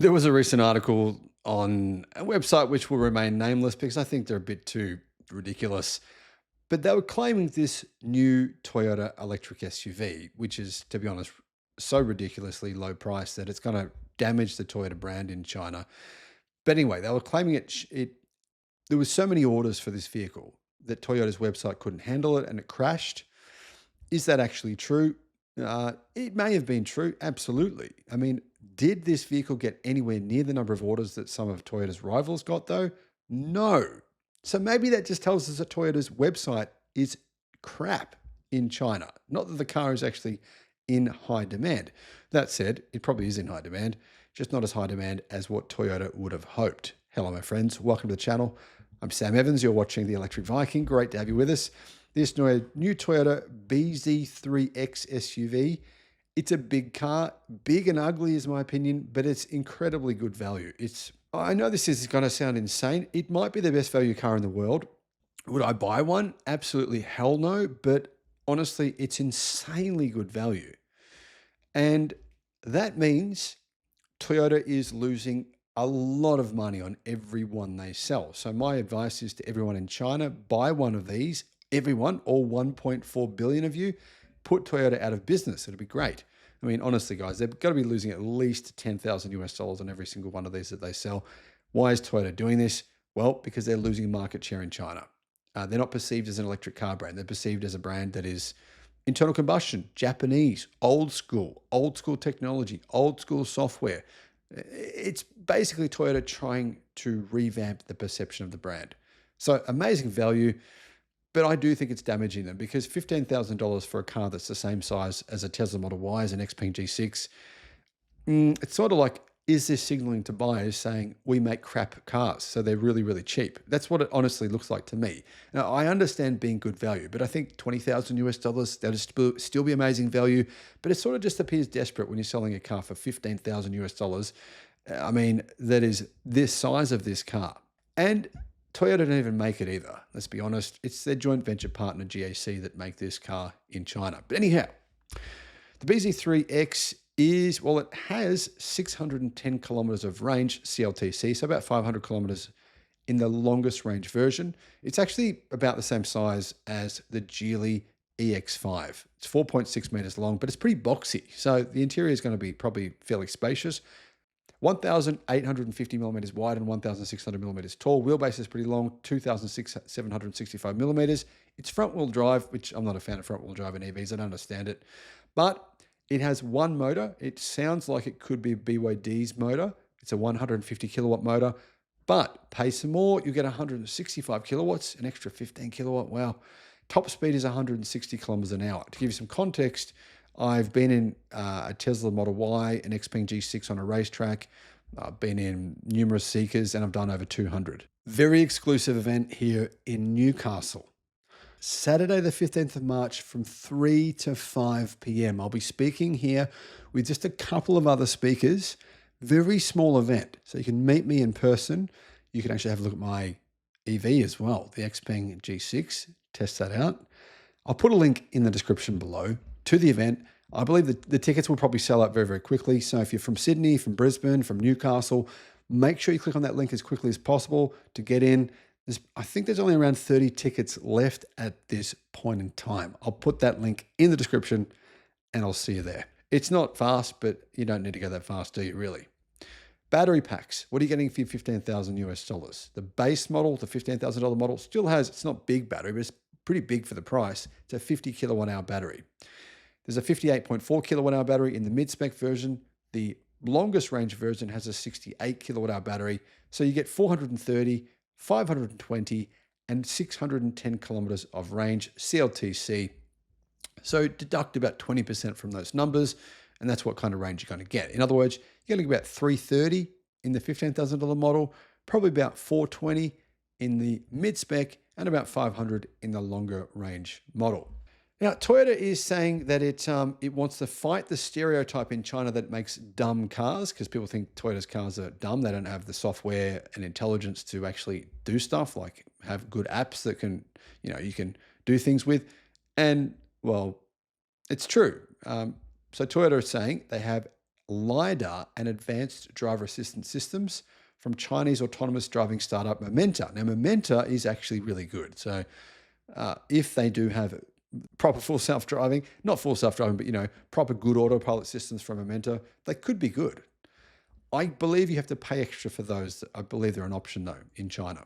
There was a recent article on a website which will remain nameless because I think they're a bit too ridiculous. But they were claiming this new Toyota electric SUV, which is, to be honest, so ridiculously low price that it's going to damage the Toyota brand in China. But anyway, they were claiming there was so many orders for this vehicle that Toyota's website couldn't handle it and it crashed. Is that actually true? It may have been true, absolutely. I mean, did this vehicle get anywhere near the number of orders that some of Toyota's rivals got, though? No. So maybe that just tells us that Toyota's website is crap in China. Not that the car is actually in high demand. That said, it probably is in high demand, just not as high demand as what Toyota would have hoped. Hello, my friends. Welcome to the channel. I'm Sam Evans. You're watching the Electric Viking. Great to have you with us. This new Toyota bZ3X SUV. It's a big car, big and ugly is my opinion, but it's incredibly good value. I know this is going to sound insane. It might be the best value car in the world. Would I buy one? Absolutely hell no. But honestly, it's insanely good value. And that means Toyota is losing a lot of money on every one they sell. So my advice is to everyone in China, buy one of these. Everyone, all 1.4 billion of you, put Toyota out of business. It'll be great. I mean, honestly, guys, they've got to be losing at least 10,000 US dollars on every single one of these that they sell. Why is Toyota doing this? Well, because they're losing market share in China. They're not perceived as an electric car brand. They're perceived as a brand that is internal combustion, Japanese, old school technology, old school software. It's basically Toyota trying to revamp the perception of the brand. So amazing value. But I do think it's damaging them because $15,000 for a car that's the same size as a Tesla Model Y, as an XPeng G6, it's sort of like, is this signaling to buyers saying we make crap cars, so they're really, really cheap? That's what it honestly looks like to me. Now, I understand being good value, but I think 20,000 US dollars, that'll still be amazing value, but it sort of just appears desperate when you're selling a car for 15,000 US dollars. I mean, that is this size of this car. And Toyota don't even make it either. Let's be honest. It's their joint venture partner, GAC, that make this car in China. But anyhow, the bZ3X it has 610 kilometers of range, CLTC, so about 500 kilometers in the longest range version. It's actually about the same size as the Geely EX5. It's 4.6 meters long, but it's pretty boxy. So the interior is going to be probably fairly spacious. 1,850 millimeters wide and 1,600 millimeters tall. Wheelbase is pretty long, 2,765 millimeters. It's front-wheel drive, which I'm not a fan of front-wheel drive in EVs. I don't understand it. But it has one motor. It sounds like it could be BYD's motor. It's a 150 kilowatt motor. But pay some more, you get 165 kilowatts, an extra 15 kilowatt. Wow. Top speed is 160 kilometers an hour. To give you some context, I've been in a Tesla Model Y, an XPeng G6 on a racetrack. I've been in numerous Seekers and I've done over 200. Very exclusive event here in Newcastle. Saturday, the 15th of March from 3 to 5 p.m. I'll be speaking here with just a couple of other speakers. Very small event. So you can meet me in person. You can actually have a look at my EV as well, the XPeng G6. Test that out. I'll put a link in the description below to the event. I believe that the tickets will probably sell out very, very quickly. So if you're from Sydney, from Brisbane, from Newcastle, make sure you click on that link as quickly as possible to get in. I think there's only around 30 tickets left at this point in time. I'll put that link in the description and I'll see you there. It's not fast, but you don't need to go that fast, do you really? Battery packs. What are you getting for your 15,000 US dollars? The base model, the $15,000 model, still has, it's not big battery, but it's pretty big for the price. It's a 50 kilowatt hour battery. There's a 58.4 kilowatt hour battery in the mid-spec version. The longest range version has a 68 kilowatt hour battery. So you get 430, 520, and 610 kilometers of range, CLTC. So deduct about 20% from those numbers, and that's what kind of range you're going to get. In other words, you're going to get about 330 in the $15,000 model, probably about 420 in the mid-spec, and about 500 in the longer range model. Now, Toyota is saying that it wants to fight the stereotype in China that makes dumb cars, because people think Toyota's cars are dumb. They don't have the software and intelligence to actually do stuff, like have good apps that can, you can do things with. And, well, it's true. So Toyota is saying they have LiDAR and advanced driver assistance systems from Chinese autonomous driving startup Momenta. Now, Momenta is actually really good. So if they do have proper full self-driving, not full self-driving, but proper good autopilot systems from Momenta, they could be good. I believe you have to pay extra for those. I believe they're an option though in China.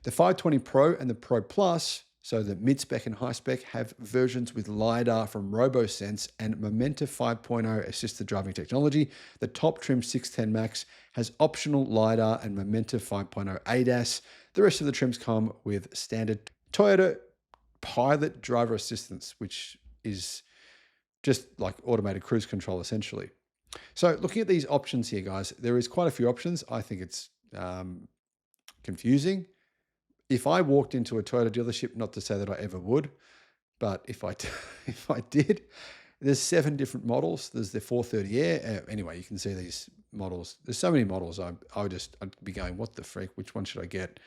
The 520 Pro and the Pro Plus, so the mid-spec and high-spec, have versions with LiDAR from RoboSense and Momenta 5.0 assisted driving technology. The top trim 610 Max has optional LiDAR and Momenta 5.0 ADAS. The rest of the trims come with standard Toyota Pilot driver assistance, which is just like automated cruise control essentially. So looking at these options here, guys, there is quite a few options. I think it's confusing. If I walked into a Toyota dealership, not to say that I ever would, but if I did, there's 7 different models. There's the 430 Air. Anyway, you can see these models. There's so many models. I'd be going, what the freak? Which one should I get?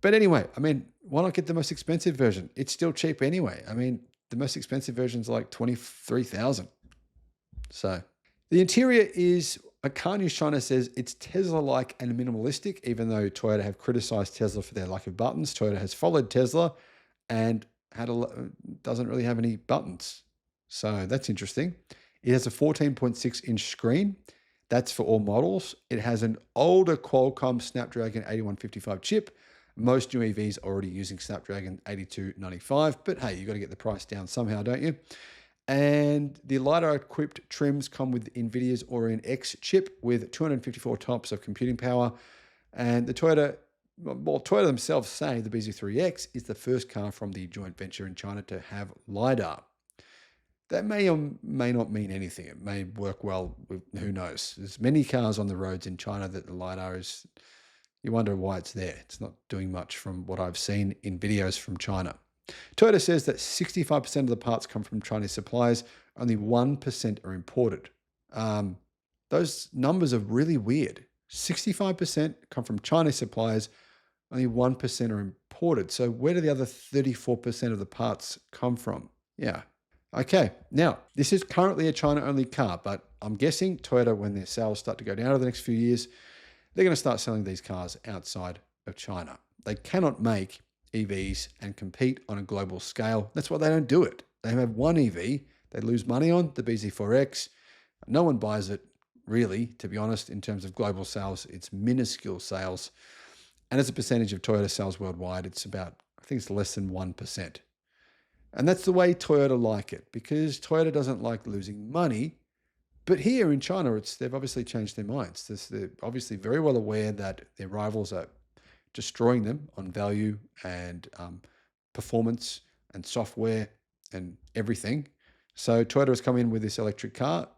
But anyway, I mean, why not get the most expensive version? It's still cheap anyway. I mean, the most expensive version is like $23,000. So the interior is, a car news China says it's Tesla-like and minimalistic, even though Toyota have criticized Tesla for their lack of buttons. Toyota has followed Tesla and doesn't really have any buttons. So that's interesting. It has a 14.6-inch screen. That's for all models. It has an older Qualcomm Snapdragon 8155 chip. Most new EVs are already using Snapdragon 8295, but hey, you got to get the price down somehow, don't you? And the LiDAR-equipped trims come with NVIDIA's Oryon X chip with 254 TOPS of computing power. And the Toyota themselves say the bZ3X is the first car from the joint venture in China to have LiDAR. That may or may not mean anything. It may work well with, who knows. There's many cars on the roads in China that the LiDAR is, you wonder why it's there. It's not doing much from what I've seen in videos from China. Toyota says that 65% of the parts come from Chinese suppliers, only 1% are imported. Those numbers are really weird. 65% come from Chinese suppliers, only 1% are imported. So where do the other 34% of the parts come from? Yeah. Okay. Now, this is currently a China-only car, but I'm guessing Toyota, when their sales start to go down over the next few years, they're going to start selling these cars outside of China. They cannot make EVs and compete on a global scale. That's why they don't do it. They have one EV they lose money on, the bZ4X. No one buys it, really, to be honest, in terms of global sales. It's minuscule sales. And as a percentage of Toyota sales worldwide, it's about, I think it's less than 1%. And that's the way Toyota like it, because Toyota doesn't like losing money. But here in China, they've obviously changed their minds. They're obviously very well aware that their rivals are destroying them on value and performance and software and everything. So Toyota has come in with this electric car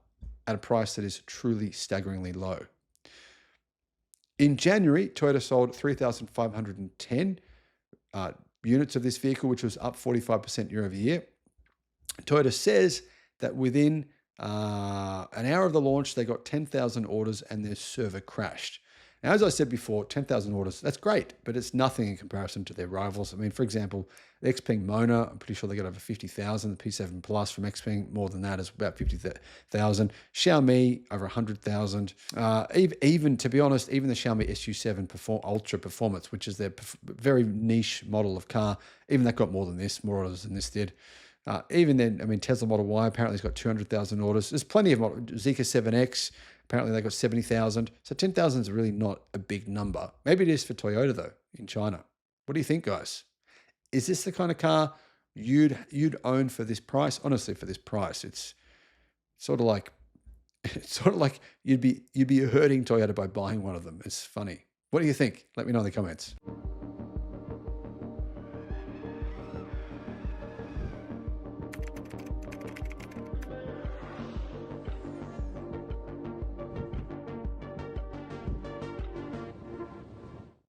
at a price that is truly staggeringly low. In January, Toyota sold 3,510 units of this vehicle, which was up 45% year over year. Toyota says that within an hour of the launch, they got 10,000 orders and their server crashed. Now, as I said before, 10,000 orders, that's great, but it's nothing in comparison to their rivals. I mean, for example, the Xpeng Mona, I'm pretty sure they got over 50,000. The P7 Plus from Xpeng, more than that, is about 50,000. Xiaomi, over 100,000. Even, to be honest, even the Xiaomi SU7 Ultra Performance, which is their very niche model of car, even that got more than this, more orders than this did. Even then, I mean, Tesla Model Y apparently has got 200,000 orders. There's plenty of models. Zeekr 7X, apparently they got 70,000. So 10,000 is really not a big number. Maybe it is for Toyota though, in China. What do you think, guys? Is this the kind of car you'd own for this price? Honestly, for this price, it's sort of like you'd be hurting Toyota by buying one of them. It's funny. What do you think? Let me know in the comments.